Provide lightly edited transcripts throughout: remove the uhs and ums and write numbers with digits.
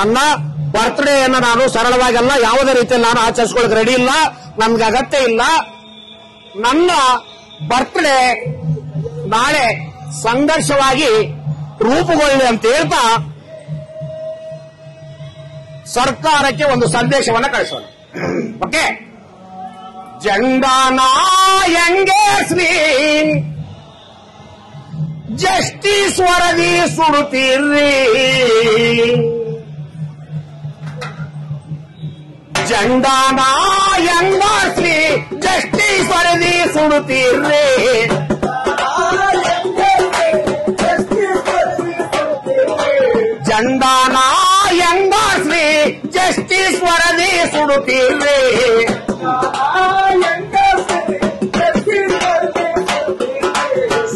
ನನ್ನ ಬರ್ತ್ಡೇಯನ್ನು ನಾನು ಸರಳವಾಗಲ್ಲ ಯಾವುದೇ ರೀತಿಯಲ್ಲಿ ನಾನು ಆಚರಿಸಿಕೊಳ್ಳಕ್ಕೆ ರೆಡಿ ಇಲ್ಲ, ನನ್ಗೆ ಅಗತ್ಯ ಇಲ್ಲ. ನನ್ನ ಬರ್ತ್ಡೇ ನಾಳೆ ಸಂಘರ್ಷವಾಗಿ ರೂಪುಗೊಳ್ಳಿ ಅಂತ ಹೇಳ್ತಾ ಸರ್ಕಾರಕ್ಕೆ ಒಂದು ಸಂದೇಶವನ್ನು ಕಳಿಸೋಣ. ಓಕೆ, ಜೆಂಡಾನ ಹೆಂಗೇಸ್ರಿ ಜಸ್ಟಿಸ್ ವರದಿ ಸುಡುತ್ತೀರ್ರಿ, ಜೆಂಡಾನ ಹೆಂಗೇಸ್ರಿ ಜಸ್ಟಿಸ್ ವರದಿ ಸುಡುತ್ತೀರ್ರಿ, ಜೆಂಡಾನ ಹೆಂಗೇಸ್ರಿ ಜಸ್ಟಿಸ್ ವರದಿ ಸುಡುತ್ತೀರ್ರಿ,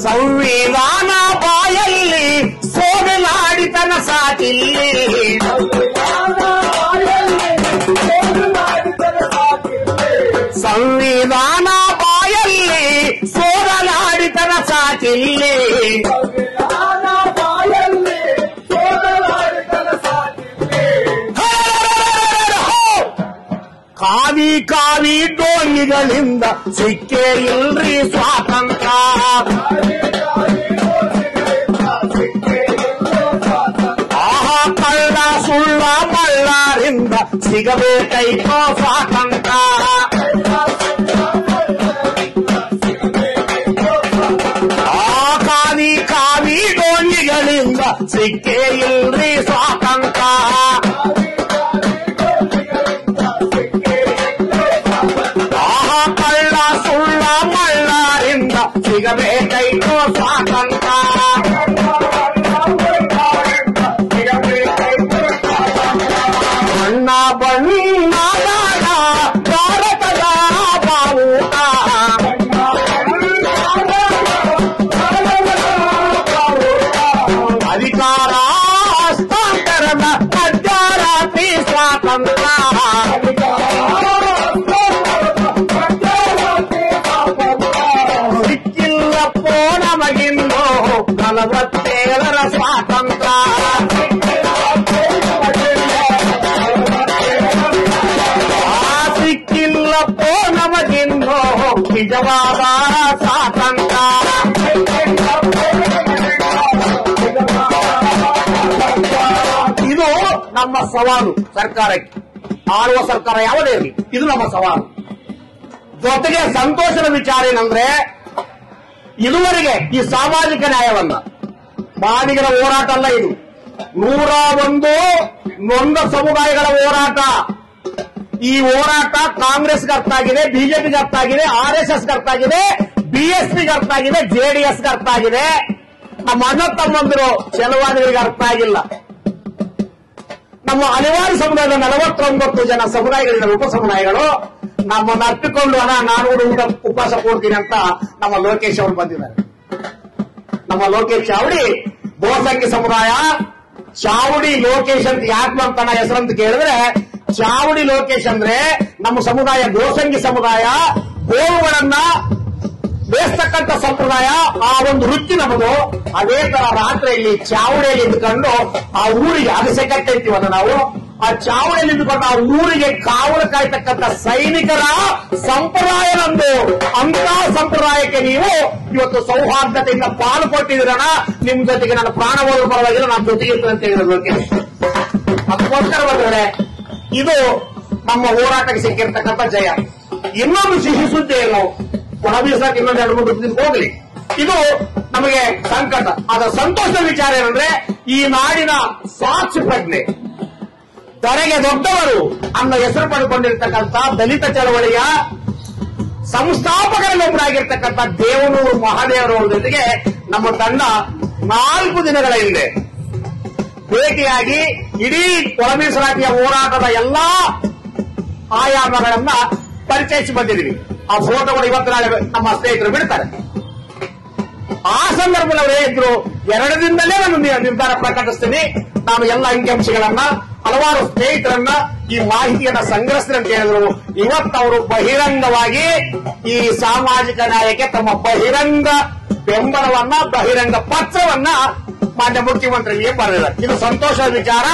ಸಂವಿಧಾನ ಬಾಯಲ್ಲಿ ಸೋಗಲಾಡಿತನ ಸಾಕಿಲ್ಲಿ, ಸಂವಿಧಾನ ಬಾಯಲ್ಲಿ ಸೋಗಲಾಡಿತನ ಸಾಕಿಲ್ಲಿ, ಕಾವಿ ಕಾವಿ ಡೋಂಗಿಗಳಿಂದ ಸಿಕ್ಕೇ ಇಲ್ರಿ ಸ್ವಾತಂತ್ರ್ಯ, ಆಹಾ ಕಳ್ಳ ಸುಳ್ಳ ಮಳ್ಳರಿಂದ ಸಿಗಬೇಕೈತೋ ಸ್ವಾತಂತ್ರ್ಯ, ಆ ಕಾವಿ ಕಾವಿ ಡೋಂಗಿಗಳಿಂದ ಸಿಕ್ಕೇ ಇಲ್ರಿ ಸ್ವಾತಂತ್ರ್ಯ, ಸುಳ್ಳ ಮಳ್ಳರಿಂದ ಸಿಗಬೇಕೈತೋ ಸ್ವಾತಂತ್ರ್ಯ, ಬಣ್ಣ ಬಣ್ಣದ ಭಾರತದ ಬಾವುಟ, ಅಧಿಕಾರ ಹಸ್ತಾಂತರದ ಮಧ್ಯರಾತ್ರಿ ಸ್ವಾತಂತ್ರ್ಯ, ಸಿಕ್ಕಿಲ್ಲಪ್ಪೋ ನಮಗಿನ್ನೋ 47ರ ಸ್ವಾತಂತ್ರ್ಯ, ಸಿಕ್ಕಿಲ್ಲಪ್ಪೋ ನಮಗಿನ್ನೋ ನಿಜವಾದ ಸ್ವಾತಂತ್ರ್ಯ, ಇದು ನಮ್ಮ ಸವಾಲು ಸರ್ಕಾರಕ್ಕೆ. ಆಳುವ ಸರ್ಕಾರ ಯಾವುದೇ ಇರಲಿ, ಇದು ನಮ್ಮ ಸವಾಲು. ಜೊತೆಗೆ ಸಂತೋಷದ ವಿಚಾರ ಏನಂದ್ರೆ, ಇದುವರೆಗೆ ಈ ಸಾಮಾಜಿಕ ನ್ಯಾಯವನ್ನ ಬಾಡಿಗರ ಹೋರಾಟ ಅಲ್ಲ, ಇದು 101 ನೊಂದ ಸಮುದಾಯಗಳ ಹೋರಾಟ. ಈ ಹೋರಾಟ ಕಾಂಗ್ರೆಸ್ಗೆ ಅರ್ಥ ಆಗಿದೆ, ಬಿಜೆಪಿಗೆ ಅರ್ಥ ಆಗಿದೆ, ಆರ್ಎಸ್ಎಸ್ಗೆ ಅರ್ಥ ಆಗಿದೆ, ಬಿಎಸ್ಪಿಗೆ ಅರ್ಥ ಆಗಿದೆ, ಜೆಡಿಎಸ್ಗೆ ಅರ್ಥ ಆಗಿದೆ. ನಮ್ಮ ಅಣ್ಣ ತಮ್ಮಂದಿರು ಚಲವಾದಿಗಳಿಗೆ ಅರ್ಥ ಆಗಿಲ್ಲ. ನಮ್ಮ ಹಲವಾರು ಸಮುದಾಯದ 49 ಜನ ಸಮುದಾಯಗಳಿಂದ ಉಪ ಸಮುದಾಯಗಳು ನಮ್ಮನ್ನು ಅಪ್ಪಿಕೊಂಡು ನಾನು ಊಟ ಉಪವಾಸ ಕೊಡ್ತೀನಿ ಅಂತ ನಮ್ಮ ಲೋಕೇಶ್ ಅವರು ಬಂದಿದ್ದಾರೆ. ನಮ್ಮ ಲೋಕೇಶ್ ಚಾವಡಿ ಬಹುಸಂಖ್ಯ ಸಮುದಾಯ, ಚಾವಡಿ ಲೋಕೇಶ್ ಅಂತ ಯಾಕೆ ಬರ್ತಾನ ಹೆಸರಂತ ಕೇಳಿದ್ರೆ, ಚಾವಡಿ ಲೋಕೇಶ್ ಅಂದ್ರೆ ನಮ್ಮ ಸಮುದಾಯ ಬಹುಸಂಖ್ಯ ಸಮುದಾಯ, ಗೋವುಗಳನ್ನ ಬೇಯಿಸ್ತಕ್ಕಂಥ ಸಂಪ್ರದಾಯ, ಆ ಒಂದು ವೃತ್ತಿ ನಮ್ಮದು. ಅದೇ ತರ ರಾತ್ರಿಯಲ್ಲಿ ಚಾವಡಿಯಲ್ಲಿ ಇದ್ದುಕೊಂಡು ಆ ಊರಿಗೆ ಅಗಸೆ ಕಟ್ಟಿರ್ತೀವಲ್ಲ ನಾವು, ಆ ಚಾವಡಿಯಲ್ಲಿ ಇದ್ದುಕೊಂಡು ಆ ಊರಿಗೆ ಕಾವಲು ಕಾಯ್ತಕ್ಕಂಥ ಸೈನಿಕರ ಸಂಪ್ರದಾಯ ನಮ್ದು. ಅಂತ ಸಂಪ್ರದಾಯಕ್ಕೆ ನೀವು ಇವತ್ತು ಸೌಹಾರ್ದತೆಯಿಂದ ಪಾಲು ಕೊಟ್ಟಿದ್ದೀರಣ. ನಿಮ್ ಜೊತೆಗೆ ನನ್ನ ಪ್ರಾಣ ಹೋದ್ರು ಪರವಾಗಿಲ್ಲ, ನಮ್ಮ ಜೊತೆಗೆ ಇರ್ತದೆ ಅಂತ ಹೇಳಿರೋದಕ್ಕೆ ಅದಕ್ಕೋಸ್ಕರ ಬಂದ್ರೆ ಇದು ನಮ್ಮ ಹೋರಾಟಕ್ಕೆ ಸಿಕ್ಕಿರ್ತಕ್ಕಂಥ ಜಯ. ಇನ್ನೊಂದು ಸಿಹಿ ಸುದ್ದಿ ಏನು, ಒಣಬೀಸಕ್ಕೆ ಇನ್ನೊಂದು 2-3 ದಿನ ಹೋಗ್ಲಿ, ಇದು ನಮಗೆ ಸಂಕಟ. ಅದರ ಸಂತೋಷದ ವಿಚಾರ ಏನಂದ್ರೆ, ಈ ನಾಡಿನ ಸಾಕ್ಷಿ ಪ್ರಜ್ಞೆ, ಧರೆಗೆ ದೊಡ್ಡವರು ಅನ್ನೋ ಹೆಸರು ಪಡೆದುಕೊಂಡಿರ್ತಕ್ಕಂಥ ದಲಿತ ಚಳವಳಿಯ ಸಂಸ್ಥಾಪಕರಲ್ಲೊಬ್ಬರಾಗಿರ್ತಕ್ಕಂಥ ದೇವನೂರು ಮಹಾದೇವರವರ ಜೊತೆಗೆ ನಮ್ಮ ತಂಡ 4 ದಿನಗಳ ಹಿಂದೆ ಭೇಟಿಯಾಗಿ ಇಡೀ ಒಳಮೀಸಲಾತಿಯ ಹೋರಾಟದ ಎಲ್ಲಾ ಆಯಾಮಗಳನ್ನ ಪರಿಚಯಿಸಿ ಬಂದಿದ್ದೀವಿ. ಆ ಫೋಟೋಗಳು ಇವತ್ತು ನಾಳೆ ನಮ್ಮ ಸ್ನೇಹಿತರು ಬಿಡ್ತಾರೆ. ಆ ಸಂದರ್ಭದಲ್ಲಿ ಅವರು ಹೇಳಿದ್ರು, 2 ದಿನದಲ್ಲೇ ನಾನು ನಿರ್ಧಾರ ಪ್ರಕಟಿಸ್ತೀನಿ, ನಾನು ಎಲ್ಲ ಅಂಕಿಅಂಶಗಳನ್ನ ಹಲವಾರು ಸ್ನೇಹಿತರನ್ನ ಈ ಮಾಹಿತಿಯನ್ನ ಸಂಗ್ರಹಿಸ್ತೀನಿ ಅಂತ ಹೇಳಿದ್ರು. ಇವತ್ತು ಅವರು ಬಹಿರಂಗವಾಗಿ ಈ ಸಾಮಾಜಿಕ ನ್ಯಾಯಕ್ಕೆ ತಮ್ಮ ಬಹಿರಂಗ ಬೆಂಬಲವನ್ನ, ಬಹಿರಂಗ ಪತ್ರವನ್ನ ಮಾನ್ಯ ಮುಖ್ಯಮಂತ್ರಿಗೆ ಬರೆದಿದ್ದಾರೆ. ಇದು ಸಂತೋಷದ ವಿಚಾರ.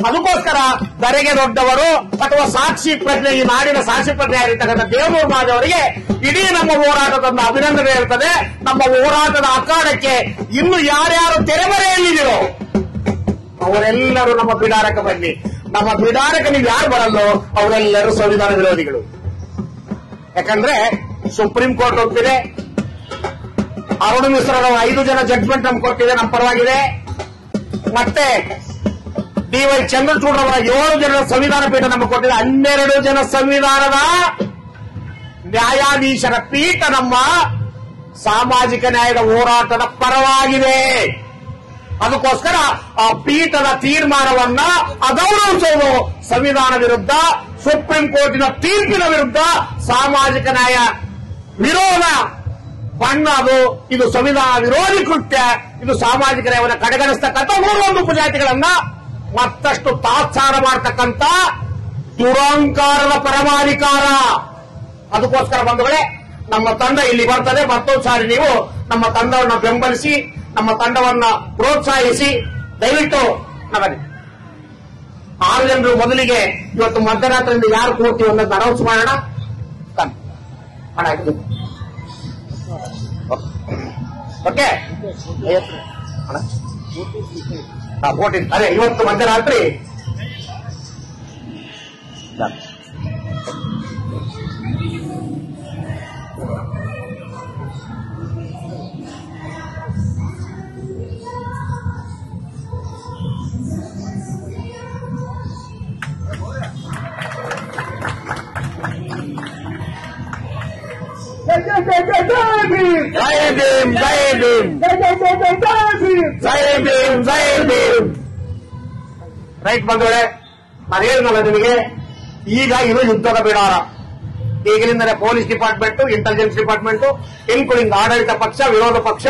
ಅದಕ್ಕೋಸ್ಕರ ಧರೆಗೆ ದೊಡ್ಡವರು ಅಥವಾ ಸಾಕ್ಷಿ ಪ್ರಜ್ಞೆ, ಈ ನಾಡಿನ ಸಾಕ್ಷಿ ಪ್ರಜ್ಞೆ ಆಗಿರ್ತಕ್ಕಂಥ ದೇವನೂರು ಮಹಾದೇವರಿಗೆ ಇಡೀ ನಮ್ಮ ಹೋರಾಟದ ಅಭಿನಂದನೆ ಇರ್ತದೆ. ನಮ್ಮ ಹೋರಾಟದ ಅಖಾಡಕ್ಕೆ ಇನ್ನು ಯಾರ್ಯಾರು ತೆರೆಮರೆಯಲ್ಲಿದೆಯೋ ಅವರೆಲ್ಲರೂ ನಮ್ಮ ಬಿಡಾರಕ್ಕೆ ಬನ್ನಿ. ನಮ್ಮ ಬಿಡಾರಕ್ಕೆ ನೀವು ಯಾರು ಬರಲ್ಲೋ ಅವರೆಲ್ಲರೂ ಸಂವಿಧಾನ ವಿರೋಧಿಗಳು. ಯಾಕಂದ್ರೆ ಸುಪ್ರೀಂ ಕೋರ್ಟ್ ಒಪ್ಪಿದೆ, ಅರುಣ್ ಮಿಶ್ರಾ 5 ಜನ ಜಡ್ಜ್ಮೆಂಟ್ ನಮ್ಗೆ ಕೊಟ್ಟಿದೆ, ನಮ್ಮ ಪರವಾಗಿದೆ. ಮತ್ತೆ ಡಿ.ವೈ. ಚಂದ್ರಚೂಡ್ ಅವರ 7 ಜನರ ಸಂವಿಧಾನ ಪೀಠ ನಮಗೆ ಕೊಟ್ಟಿದೆ. 12 ಜನ ಸಂವಿಧಾನದ ನ್ಯಾಯಾಧೀಶರ ಪೀಠ ನಮ್ಮ ಸಾಮಾಜಿಕ ನ್ಯಾಯದ ಹೋರಾಟದ ಪರವಾಗಿದೆ. ಅದಕ್ಕೋಸ್ಕರ ಆ ಪೀಠದ ತೀರ್ಮಾನವನ್ನ ಅಗೌರವಿಸುವುದು ಸಂವಿಧಾನ ವಿರುದ್ಧ, ಸುಪ್ರೀಂ ಕೋರ್ಟಿನ ತೀರ್ಪಿನ ವಿರುದ್ಧ ಸಾಮಾಜಿಕ ನ್ಯಾಯ ವಿರೋಧ ಬಣ್ಣ. ಇದು ಸಂವಿಧಾನ ವಿರೋಧಿ ಕೃತ್ಯ. ಇದು ಸಾಮಾಜಿಕ ನ್ಯಾಯವನ್ನು ಕಡೆಗಣಿಸ್ತಕ್ಕಂಥ 3 ಉಪಜಾತಿಗಳನ್ನ ಮತ್ತಷ್ಟು ತಾತ್ಸಾರ ಮಾಡತಕ್ಕಂಥ ದುರಂಕಾರದ ಪರಮಾಧಿಕಾರ. ಅದಕ್ಕೋಸ್ಕರ ಬಂಧುಗಳೇ, ನಮ್ಮ ತಂಡ ಇಲ್ಲಿ ಬರ್ತದೆ. ಮತ್ತೊಂದು ಸಾರಿ ನೀವು ನಮ್ಮ ತಂಡವನ್ನು ಬೆಂಬಲಿಸಿ, ನಮ್ಮ ತಂಡವನ್ನ ಪ್ರೋತ್ಸಾಹಿಸಿ. ದಯವಿಟ್ಟು ನಮಗೆ 6 ಜನರು ಮೊದಲಿಗೆ ಇವತ್ತು ಮಧ್ಯರಾತ್ರಿಯಿಂದ ಯಾರು ಕೂರ್ತೀವಿ ಅನ್ನೋದನ್ನ ಅನೌನ್ಸ್ ಮಾಡೋಣ. ಓಕೆ, ಅದೇ ಇವತ್ತು ಮಧ್ಯರಾತ್ರಿ जय जय जय जय भीम, जय भीम, जय भीम, जय जय जय जय जय भीम, ಜೈ ಭೀಮ್, ಜೈ ಭೀಮ್. ರೈಟ್ ಬಂಧುಗಳೇ, ನಾನು ಹೇಳಿದ್ನಲ್ಲ ನಿಮಗೆ, ಈಗ ಇದು ಯುದ್ಧದ ಬಿಡಾರ. ಈಗಲಿಂದಲೇ police department, intelligence department, including ಆಡಳಿತ ಪಕ್ಷ, ವಿರೋಧ ಪಕ್ಷ,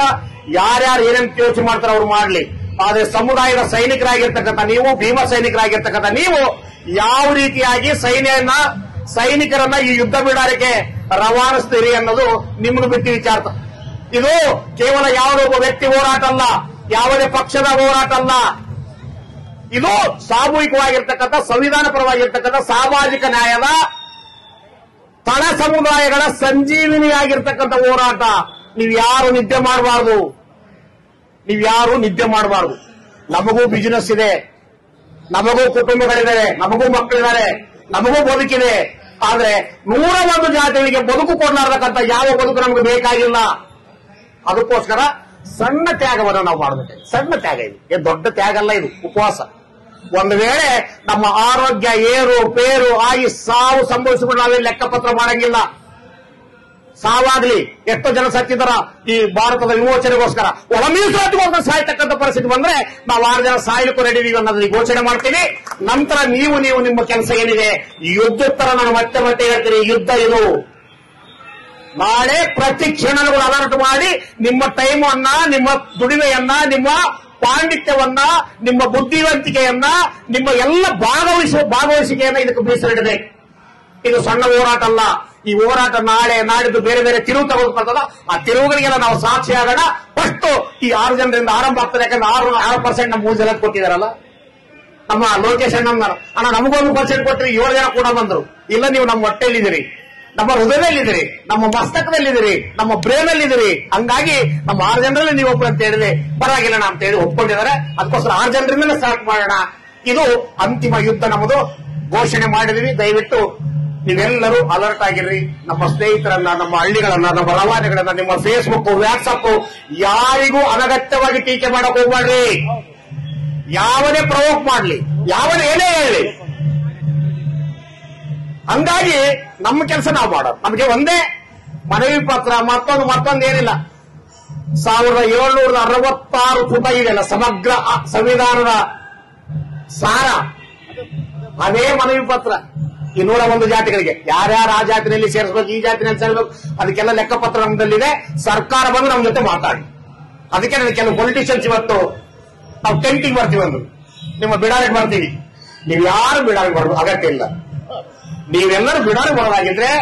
ಯಾರ್ಯಾರು ಏನೇನು ಯೋಚನೆ ಮಾಡ್ತಾರೆ ಅವ್ರು ಮಾಡ್ಲಿ. ಆದ್ರೆ ಸಮುದಾಯದ ಸೈನಿಕರಾಗಿರ್ತಕ್ಕಂಥ ನೀವು, ಭೀಮ ಸೈನಿಕರಾಗಿರ್ತಕ್ಕಂಥ ನೀವು ಯಾವ ರೀತಿಯಾಗಿ ಸೈನಿಕರನ್ನ ಈ ಯುದ್ಧ ಬಿಡಾರಕ್ಕೆ ರವಾನಿಸ್ತೀರಿ ಅನ್ನೋದು ನಿಮ್ಗೆ ಬಿಟ್ಟು ವಿಚಾರ. ಇದು ಕೇವಲ ಯಾವುದೋ ಒಬ್ಬ ವ್ಯಕ್ತಿ ಹೋರಾಟ ಅಲ್ಲ, ಯಾವುದೇ ಪಕ್ಷದ ಹೋರಾಟ ಅಲ್ಲ. ಇದು ಸಾಮೂಹಿಕವಾಗಿರ್ತಕ್ಕಂಥ, ಸಂವಿಧಾನ ಪರವಾಗಿರ್ತಕ್ಕಂಥ ಸಾಮಾಜಿಕ ನ್ಯಾಯದ ತಳ ಸಮುದಾಯಗಳ ಸಂಜೀವಿನಿಯಾಗಿರ್ತಕ್ಕಂಥ ಹೋರಾಟ. ನೀವ್ಯಾರು ನಿದ್ದೆ ಮಾಡಬಾರ್ದು, ನೀವ್ಯಾರು ನಿದ್ದೆ ಮಾಡಬಾರ್ದು. ನಮಗೂ ಬಿಸಿನೆಸ್ ಇದೆ, ನಮಗೂ ಕುಟುಂಬಗಳಿದ್ದಾರೆ, ನಮಗೂ ಮಕ್ಕಳಿದ್ದಾರೆ, ನಮಗೂ ಬದುಕಿದೆ. ಆದ್ರೆ 101 ಜಾತಿಗಳಿಗೆ ಬದುಕು ಕೊಡಲಾರ್ದಕ್ಕಂಥ ಯಾವ ಬದುಕು ನಮಗೆ ಬೇಕಾಗಿಲ್ಲ. ಅದಕ್ಕೋಸ್ಕರ ಸಣ್ಣ ತ್ಯಾಗವನ್ನು ನಾವು ಮಾಡಬೇಕು. ಸಣ್ಣ ತ್ಯಾಗ ಇದು, ದೊಡ್ಡ ತ್ಯಾಗ ಅಲ್ಲ ಇದು. ಉಪವಾಸ. ಒಂದು ವೇಳೆ ನಮ್ಮ ಆರೋಗ್ಯ ಏರು ಪೇರು ಆಗಿ ಸಾವು ಸಂಭವಿಸಿಕೊಂಡು ನಾವೇ ಲೆಕ್ಕಪತ್ರ ಮಾಡಂಗಿಲ್ಲ. ಸಾವಾಗ್ಲಿ, ಎಷ್ಟೋ ಜನ ಸತ್ತಿದಾರ ಈ ಭಾರತದ ವಿಮೋಚನೆಗೋಸ್ಕರ, ಒಳ ಮೀಸಲಾತಿಗೋಸ್ಕರ ಸಾಯ್ತಕ್ಕಂಥ ಪರಿಸ್ಥಿತಿ ಬಂದ್ರೆ ನಾವು 6 ಜನ ಸಾಯಲಿಕ್ಕೂ ರೆಡಿ ಇದೀವಿ ಅನ್ನೋದನ್ನ ಘೋಷಣೆ ಮಾಡ್ತೀವಿ. ನಂತರ ನೀವು ನಿಮ್ಮ ಕೆಲಸ ಏನಿದೆ, ಯುದ್ಧೋತ್ತರ ನಾನು ಮತ್ತೆ ಹೇಳ್ತೀನಿ, ಯುದ್ಧ ಇದು. ನಾಳೆ ಪ್ರತಿ ಕ್ಷಣಗಳು ಅಲರ್ಟ್ ಮಾಡಿ ನಿಮ್ಮ ಟೈಮನ್ನ, ನಿಮ್ಮ ದುಡಿಮೆಯನ್ನ, ನಿಮ್ಮ ಪಾಂಡಿತ್ಯವನ್ನ, ನಿಮ್ಮ ಬುದ್ಧಿವಂತಿಕೆಯನ್ನ, ನಿಮ್ಮ ಎಲ್ಲ ಭಾಗವಹಿಸಿಕೆಯನ್ನ ಇದಕ್ಕೆ ಮೀಸಲಿಡಬೇಕು. ಇದು ಸಣ್ಣ ಹೋರಾಟ ಅಲ್ಲ. ಈ ಹೋರಾಟ ನಾಳೆ ನಾಡಿದ್ದು ಬೇರೆ ಬೇರೆ ತಿರುವು ತಗೊಳ್ತದ. ಆ ತಿರುವುಗಳಿಗೆಲ್ಲ ನಾವು ಸಾಕ್ಷಿ ಆಗೋಣ. ಫಸ್ಟ್ ಈ 6 ಜನರಿಂದ ಆರಂಭ ಆಗ್ತದೆ. ಯಾಕಂದ್ರೆ 6% ನಮ್ಮ 3 ಜನ ಕೊಟ್ಟಿದಾರಲ್ಲ. ನಮ್ಮ ಲೋಕೇಶ್ ಅಣ್ಣ ನಮಗೊಂದು % ಕೊಟ್ಟರೆ 7 ಜನ ಕೂಡ ಬಂದ್ರು. ಇಲ್ಲ, ನೀವು ನಮ್ಮ ಹೊಟ್ಟೆಯಲ್ಲಿದ್ದೀರಿ, ನಮ್ಮ ಹೃದಯದಲ್ಲಿದ್ದೀರಿ, ನಮ್ಮ ಮಸ್ತಕದಲ್ಲಿದ್ದೀರಿ, ನಮ್ಮ ಬ್ರೇನ್ ಅಲ್ಲಿದ್ದೀರಿ. ಹಂಗಾಗಿ ನಮ್ಮ 6 ಜನರಲ್ಲಿ ನೀವು ಒಬ್ಬರು ಅಂತ ಹೇಳಿದ್ರೆ ಪರವಾಗಿಲ್ಲ ಅಂತ ಹೇಳಿ ಒಪ್ಕೊಂಡಿದ್ದಾರೆ. ಅದಕ್ಕೋಸ್ಕರ 6 ಜನರಿಂದಲೇ ಸ್ಟಾರ್ಟ್ ಮಾಡೋಣ. ಇದು ಅಂತಿಮ ಯುದ್ಧ ನಮ್ಮದು ಘೋಷಣೆ ಮಾಡಿದೀವಿ. ದಯವಿಟ್ಟು ನೀವೆಲ್ಲರೂ ಅಲರ್ಟ್ ಆಗಿರ್ರಿ. ನಮ್ಮ ಸ್ನೇಹಿತರನ್ನ, ನಮ್ಮ ಹಳ್ಳಿಗಳನ್ನ, ನಮ್ಮ ರವಾನೆಗಳನ್ನ, ನಿಮ್ಮ ಫೇಸ್ಬುಕ್, ವಾಟ್ಸಪ್ ಯಾರಿಗೂ ಅನಗತ್ಯವಾಗಿ ಟೀಕೆ ಮಾಡಕ್ ಹೋಗ್ಬೇಡ್ರಿ. ಯಾವನೇ ಪ್ರವೋಕ್ ಮಾಡ್ಲಿ, ಯಾವನೇ ಏನೇ ಹೇಳಿ. ಹಂಗಾಗಿ ನಮ್ಮ ಕೆಲಸ ನಾವು ಮಾಡೋದು. ನಮಗೆ ಒಂದೇ ಮನವಿ ಪತ್ರ, ಮತ್ತೊಂದು ಏನಿಲ್ಲ. 1766 ಪುಟ ಇದೆಯಲ್ಲ ಸಮಗ್ರ ಸಂವಿಧಾನದ ಸಾರ, ಅದೇ ಮನವಿ ಪತ್ರ. 201 ಜಾತಿಗಳಿಗೆ ಯಾರ್ಯಾರು ಆ ಜಾತಿನಲ್ಲಿ ಸೇರಿಸಬೇಕು, ಈ ಜಾತಿನಲ್ಲಿ ಸೇರಿಸಬೇಕು, ಅದಕ್ಕೆಲ್ಲ ಲೆಕ್ಕಪತ್ರ ನಮ್ಮದಲ್ಲಿದೆ. ಸರ್ಕಾರ ಬಂದು ನಮ್ಮ ಜೊತೆ ಮಾತಾಡಿ. ಅದಕ್ಕೆ ನನಗೆ ಕೆಲವು ಪೊಲಿಟಿಷಿಯನ್ಸ್ ಇವತ್ತು ನಾವು ಟೆಂಟಿಗೆ ಬರ್ತೀವಿ ಅಂದ್ರು, ನಿಮ್ಮ ಬಿಡಾರಿಗೆ ಬರ್ತೀವಿ. ನೀವು ಯಾರು ಬಿಡಾರಿಗೆ ಬರೋದು ಅಗತ್ಯ ಇಲ್ಲ. ನೀವೆಲ್ಲರೂ ಬಿಡಾರಿಗೆ ಬರೋದಾಗಿದ್ರೆ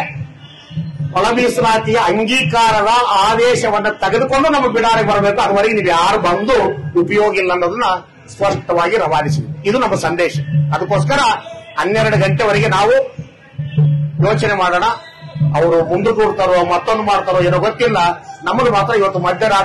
ಒಳ ಮೀಸಲಾತಿಯ ಅಂಗೀಕಾರದ ಆದೇಶವನ್ನು ತೆಗೆದುಕೊಂಡು ನಮ್ಮ ಬಿಡಾರಿಗೆ ಬರಬೇಕು. ಅದುವರೆಗೆ ನೀವು ಯಾರು ಬಂದು ಉಪಯೋಗ ಇಲ್ಲ ಅನ್ನೋದನ್ನ ಸ್ಪಷ್ಟವಾಗಿ ರವಾನಿಸಿದ್ವಿ. ಇದು ನಮ್ಮ ಸಂದೇಶ. ಅದಕ್ಕೋಸ್ಕರ 12 ಗಂಟೆವರೆಗೆ ನಾವು ಯೋಚನೆ ಮಾಡೋಣ. ಅವರು ಮುಂದೆ ಕೂಡ್ತಾರೋ ಮತ್ತೊಂದು ಮಾಡ್ತಾರೋ ಏನೋ ಗೊತ್ತಿಲ್ಲ. ನಮ್ಮದು ಮಾತ್ರ ಇವತ್ತು ಮಧ್ಯರಾತ್ರಿ